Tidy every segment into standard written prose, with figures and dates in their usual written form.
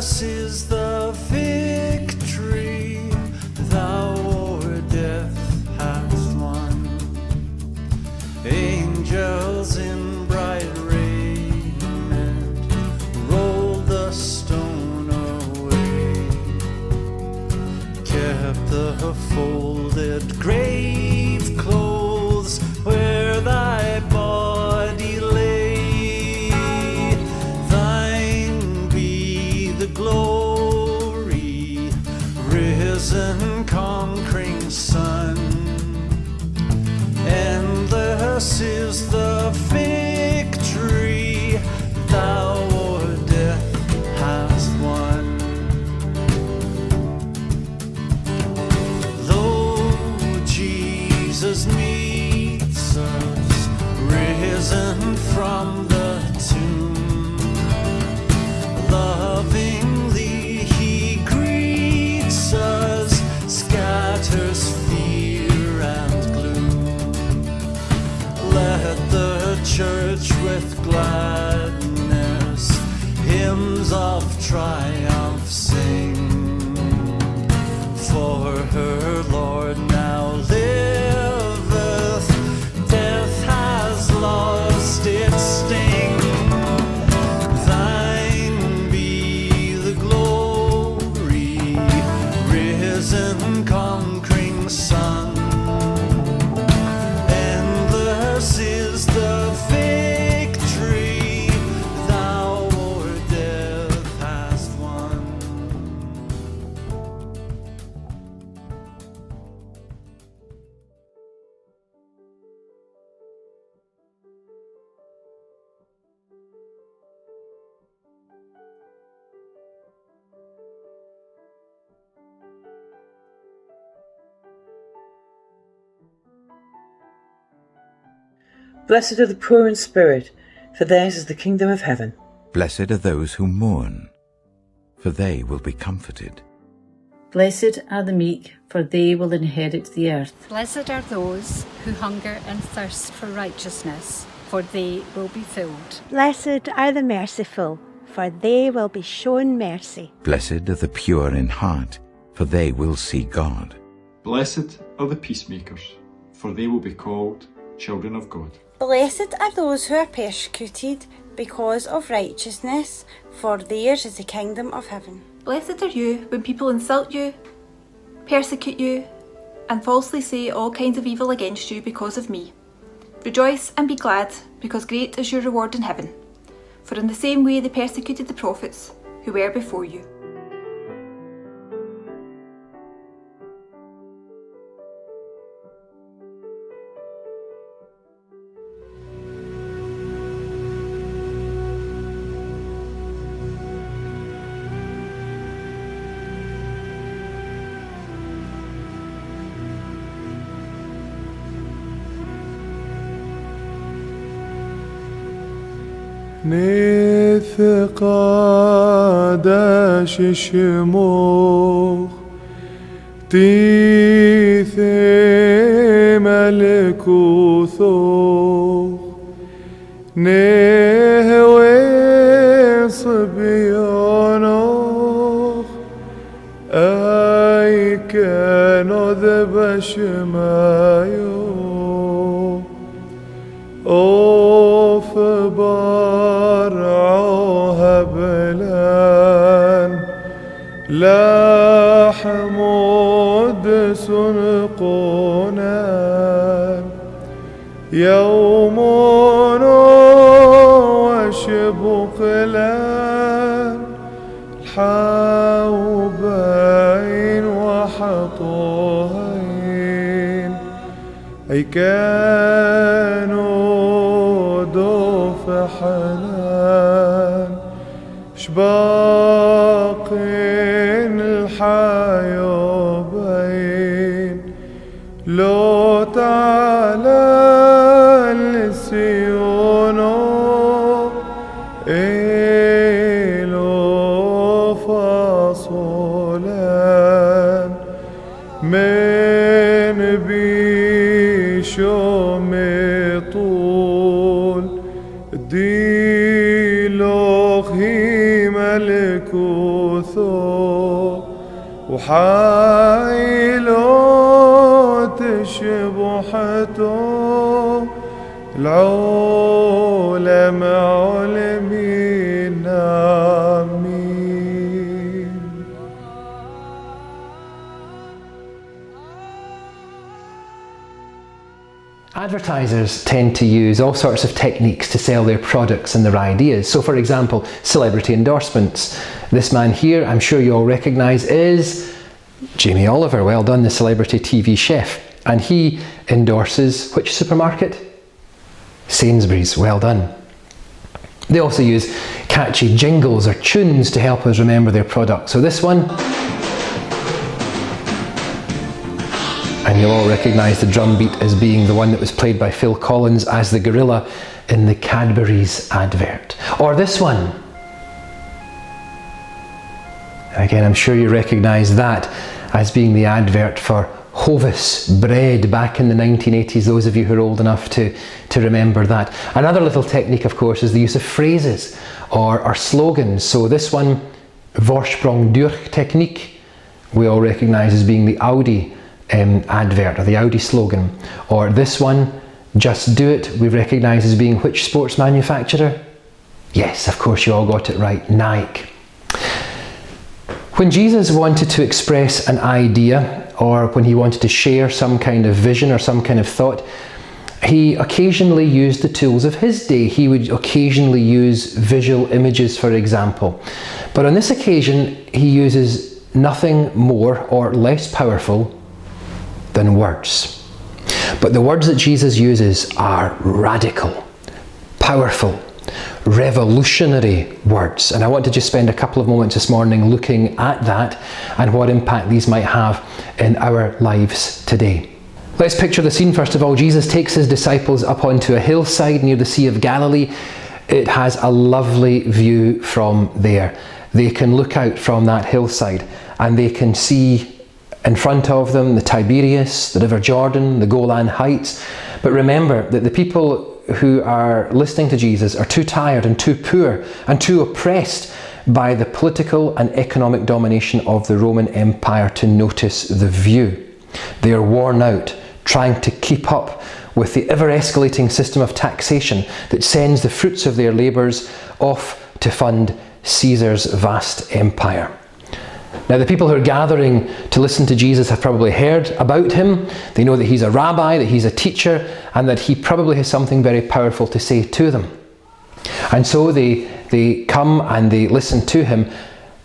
this is the victory thou o'er death hast won. Angels in bright raiment rolled the stone away, kept the folded grave clothes where thy body lay. Thine be the glory, risen conquering Son. Endless is the victory thou o'er death hast won. Lo, Jesus meets us, risen from the tomb. Lovingly he greets us, scatters fear and gloom. Let the church with gladness hymns of triumph sing, for her Lord now liveth, death has lost its sting. Thine be the glory, risen conquering Son. Endless is the victory thou o'er death hast won. Blessed are the poor in spirit, for theirs is the kingdom of heaven. Blessed are those who mourn, for they will be comforted. Blessed are the meek, for they will inherit the earth. Blessed are those who hunger and thirst for righteousness, for they will be filled. Blessed are the merciful, for they will be shown mercy. Blessed are the pure in heart, for they will see God. Blessed are the peacemakers, for they will be called children of God. Blessed are those who are persecuted because of righteousness, for theirs is the kingdom of heaven. Blessed are you when people insult you, persecute you, and falsely say all kinds of evil against you because of me. Rejoice and be glad, because great is your reward in heaven. For in the same way they persecuted the prophets who were before you. نثقاد ششموخ تيثي ملكوثوخ نهوي صبيانوخ أي كانوا ذب شمايو أوف برعوها بلان لا حمود سنقونان يوم وشبق لان الحاوبين وحطوهين أي كانوا دوف حنان شباقين الحايوبين لو تعالى لسيونو إلو فاصولان من بيشو مطول دي لوخ هي ملك كوثو وحايلو تشبحتو العولم علمين آمين. Advertisers tend to use all sorts of techniques to sell their products and their ideas. So for example, celebrity endorsements. This man here, I'm sure you all recognise, is Jamie Oliver, well done, the celebrity TV chef. And he endorses which supermarket? Sainsbury's, well done. They also use catchy jingles or tunes to help us remember their product. So this one, and you'll all recognise the drum beat as being the one that was played by Phil Collins as the gorilla in the Cadbury's advert. Or this one. Again, I'm sure you recognise that as being the advert for Hovis bread back in the 1980s, those of you who are old enough to remember that. Another little technique, of course, is the use of phrases or slogans. So this one, Vorsprung durch technique, we all recognise as being the Audi advert or the Audi slogan. Or this one, Just Do It, we recognise as being which sports manufacturer? Yes, of course, you all got it right, Nike. When Jesus wanted to express an idea, or when he wanted to share some kind of vision or some kind of thought, he occasionally used the tools of his day. He would occasionally use visual images, for example. But on this occasion, he uses nothing more or less powerful than words. But the words that Jesus uses are radical, powerful, revolutionary words. And I want to just spend a couple of moments this morning looking at that and what impact these might have in our lives today. Let's picture the scene first of all. Jesus takes his disciples up onto a hillside near the Sea of Galilee. It has a lovely view from there. They can look out from that hillside and they can see in front of them the Tiberias, the River Jordan, the Golan Heights. But remember that the people who are listening to Jesus are too tired and too poor and too oppressed by the political and economic domination of the Roman Empire to notice the view. They are worn out trying to keep up with the ever-escalating system of taxation that sends the fruits of their labours off to fund Caesar's vast empire. Now, the people who are gathering to listen to Jesus have probably heard about him. They know that he's a rabbi, that he's a teacher, and that he probably has something very powerful to say to them. And so they come and they listen to him,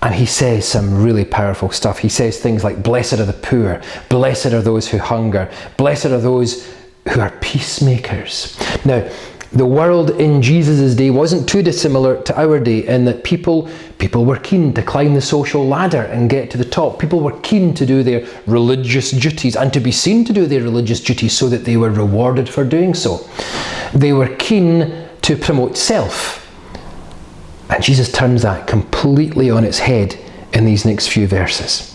and he says some really powerful stuff. He says things like, "Blessed are the poor, blessed are those who hunger, blessed are those who are peacemakers." Now, the world in Jesus' day wasn't too dissimilar to our day in that people were keen to climb the social ladder and get to the top. People were keen to do their religious duties and to be seen to do their religious duties so that they were rewarded for doing so. They were keen to promote self. And Jesus turns that completely on its head in these next few verses.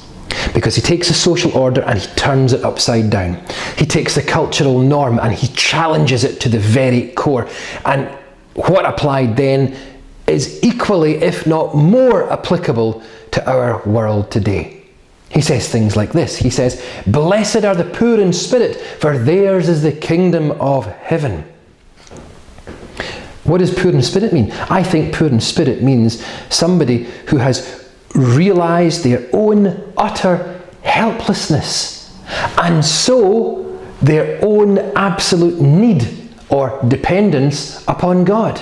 Because he takes the social order and he turns it upside down. He takes the cultural norm and he challenges it to the very core. And what applied then is equally, if not more, applicable to our world today. He says things like this. He says, "Blessed are the poor in spirit, for theirs is the kingdom of heaven." What does poor in spirit mean? I think poor in spirit means somebody who has realised their own utter helplessness and so their own absolute need or dependence upon God.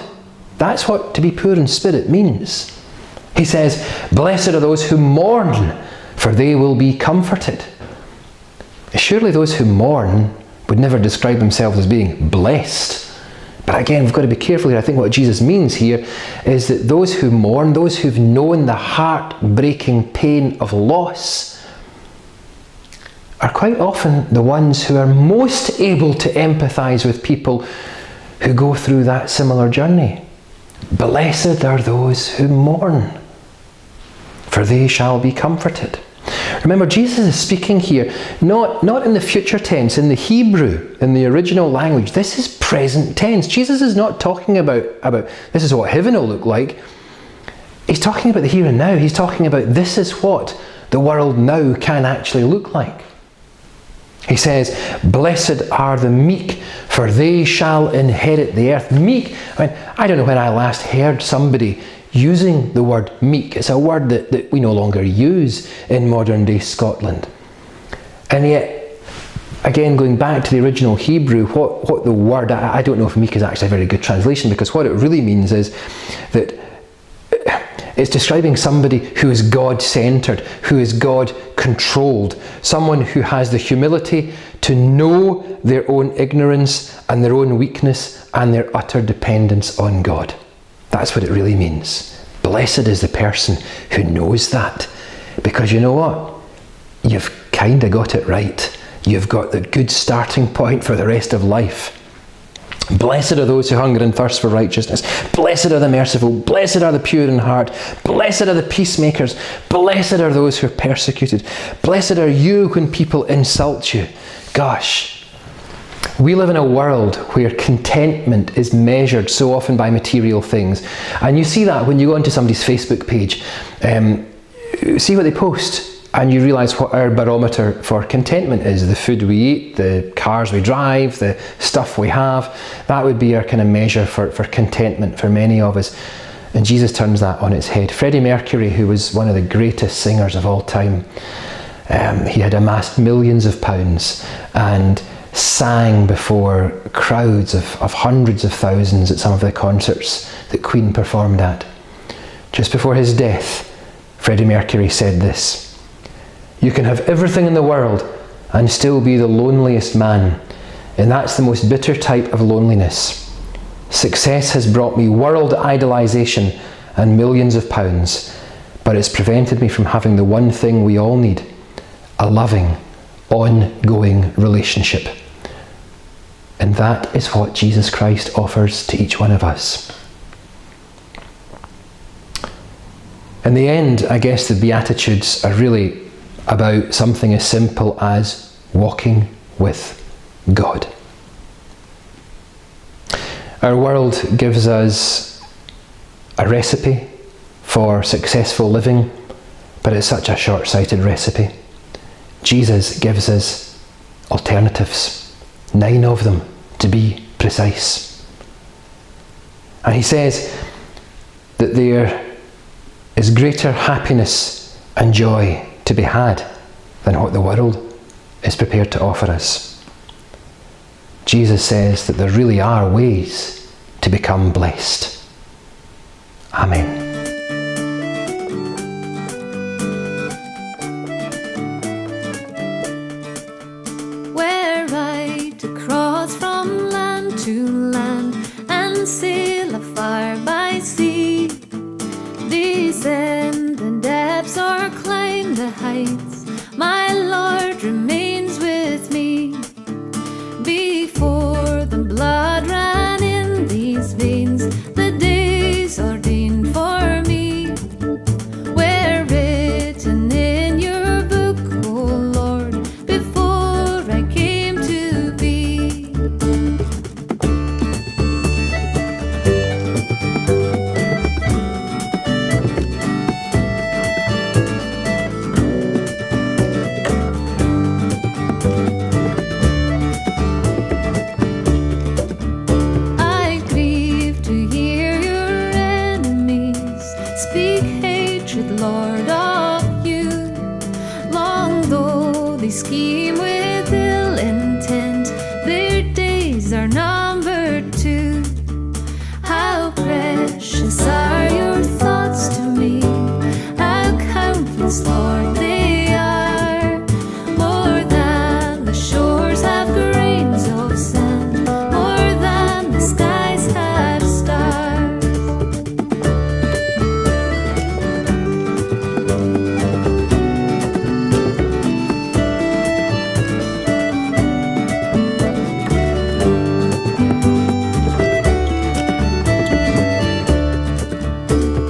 That's what to be poor in spirit means. He says, "Blessed are those who mourn, for they will be comforted." Surely those who mourn would never describe themselves as being blessed. But again, we've got to be careful here. I think what Jesus means here is that those who mourn, those who've known the heart-breaking pain of loss, are quite often the ones who are most able to empathise with people who go through that similar journey. Blessed are those who mourn, for they shall be comforted. Remember, Jesus is speaking here, not in the future tense, in the Hebrew, in the original language. This is present tense. Jesus is not talking about this is what heaven will look like. he's talking about the here and now. He's talking about this is what the world now can actually look like. He says, blessed are the meek, for they shall inherit the earth. Meek, I don't know when I last heard somebody using the word meek. It's a word that we no longer use in modern day Scotland. And yet, again, going back to the original Hebrew, what the word, I don't know if meek is actually a very good translation, because what it really means is that it's describing somebody who is God-centered, who is God-controlled, someone who has the humility to know their own ignorance and their own weakness and their utter dependence on God. That's what it really means. Blessed is the person who knows that, because you know what? You've kind of got it right. You've got the good starting point for the rest of life. Blessed are those who hunger and thirst for righteousness. Blessed are the merciful. Blessed are the pure in heart. Blessed are the peacemakers. Blessed are those who are persecuted. Blessed are you when people insult you. Gosh, we live in a world where contentment is measured so often by material things. And you see that when you go onto somebody's Facebook page. See what they post. And you realise what our barometer for contentment is. The food we eat, the cars we drive, the stuff we have. That would be our kind of measure for contentment for many of us. And Jesus turns that on its head. Freddie Mercury, who was one of the greatest singers of all time, he had amassed millions of pounds and sang before crowds of hundreds of thousands at some of the concerts that Queen performed at. Just before his death, Freddie Mercury said this: "You can have everything in the world and still be the loneliest man, and that's the most bitter type of loneliness. Success has brought me world idolization and millions of pounds, but it's prevented me from having the one thing we all need, a loving, ongoing relationship." And that is what Jesus Christ offers to each one of us. In the end, I guess the Beatitudes are really about something as simple as walking with God. Our world gives us a recipe for successful living, but it's such a short-sighted recipe. Jesus gives us alternatives, 9 of them to be precise. And he says that there is greater happiness and joy to be had than what the world is prepared to offer us. Jesus says that there really are ways to become blessed. Amen. We're right across from land to land and sail afar by sea. Descend the depths or climb the heights, my Lord remains with me. Before the blood ran in these veins, the days ordained for me were written in your book, O Lord, before I came to be. I grieve to hear your enemies speak hatred, Lord, of you. Long though they scheme with ill intent, their days are numbered too. How precious are your thoughts to me, how countless, Lord, they are. More than the shores have grains of sand, more than the skies have stars.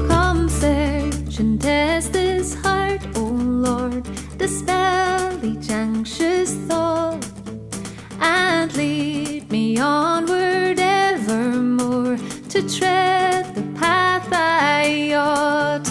Come search and test this heart, O Lord, dispel each anxious thought, and lead me onward evermore to tread the path I ought.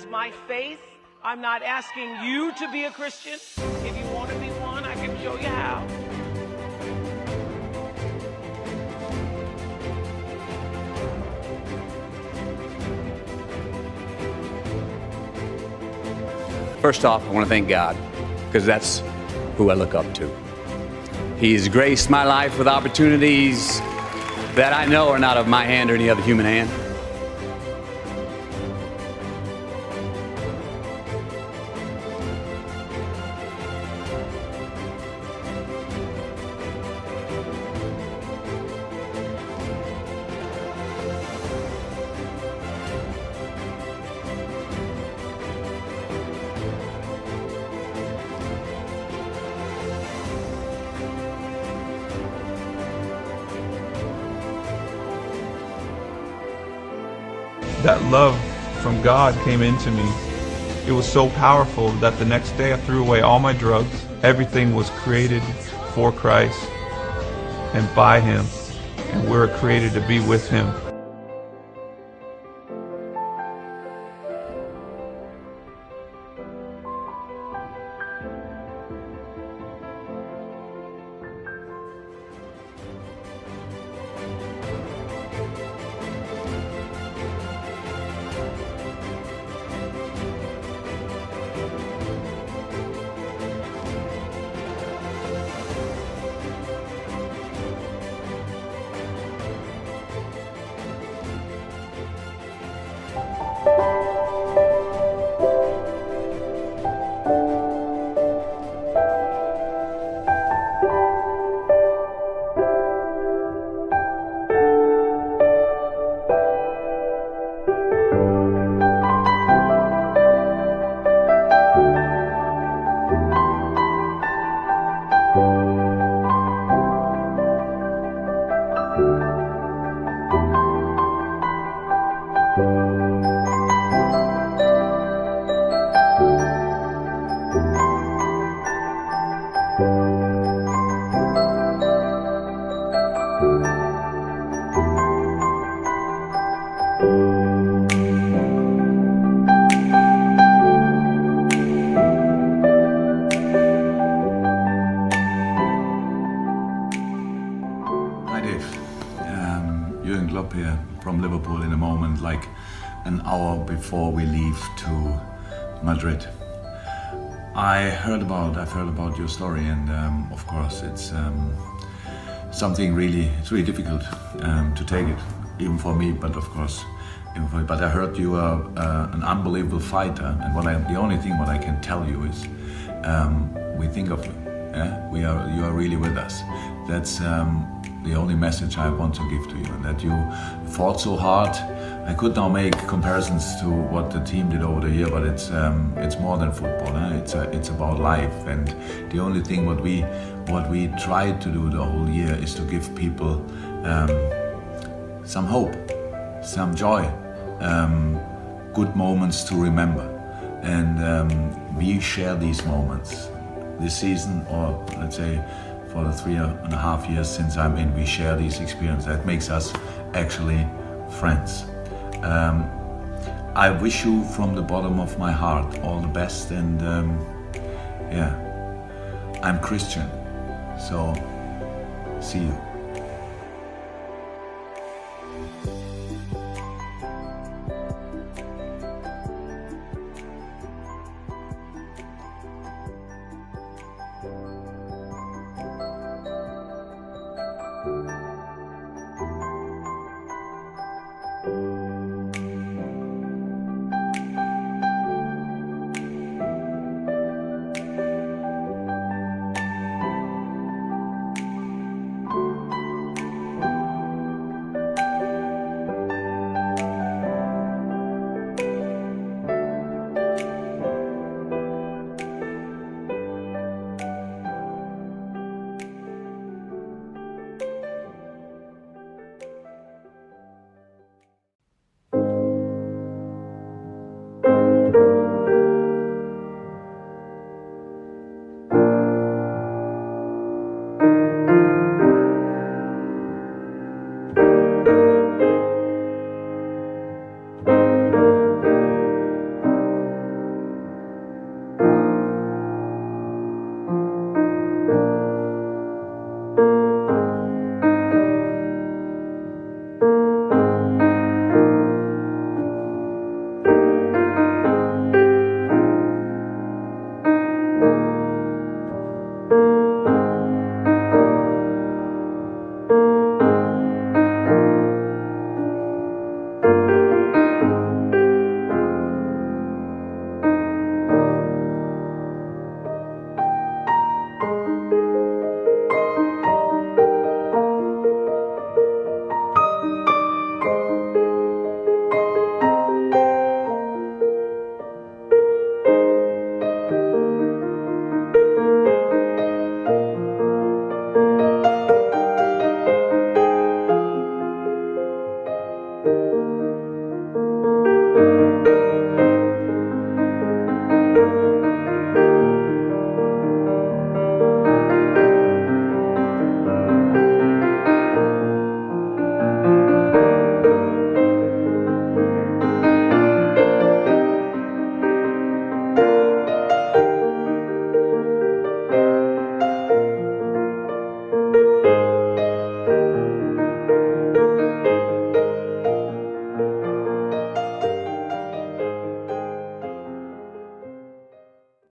my faith. I'm not asking you to be a Christian. If you want to be one, I can show you how. First off, I want to thank God, because that's who I look up to. He's graced my life with opportunities that I know are not of my hand or any other human hand. That love from God came into me. It was so powerful that the next day I threw away all my drugs. Everything was created for Christ and by Him, and we were created to be with Him. Here from Liverpool in a moment, like an hour before we leave to Madrid. I've heard about your story, and of course it's something it's really difficult to take it, even for me, but of course, but I heard you are an unbelievable fighter, and the only thing what I can tell you is we think of you. Yeah? You are really with us. That's the only message I want to give to you, and that you fought so hard. I could now make comparisons to what the team did over the year, but it's more than football. It's about life, and the only thing what we tried to do the whole year is to give people some hope, some joy, good moments to remember, and we share these moments this season, or let's say for the 3.5 years since I'm in, we share these experiences. That makes us actually friends. I wish you from the bottom of my heart all the best, and yeah, I'm Christian, so see you. you.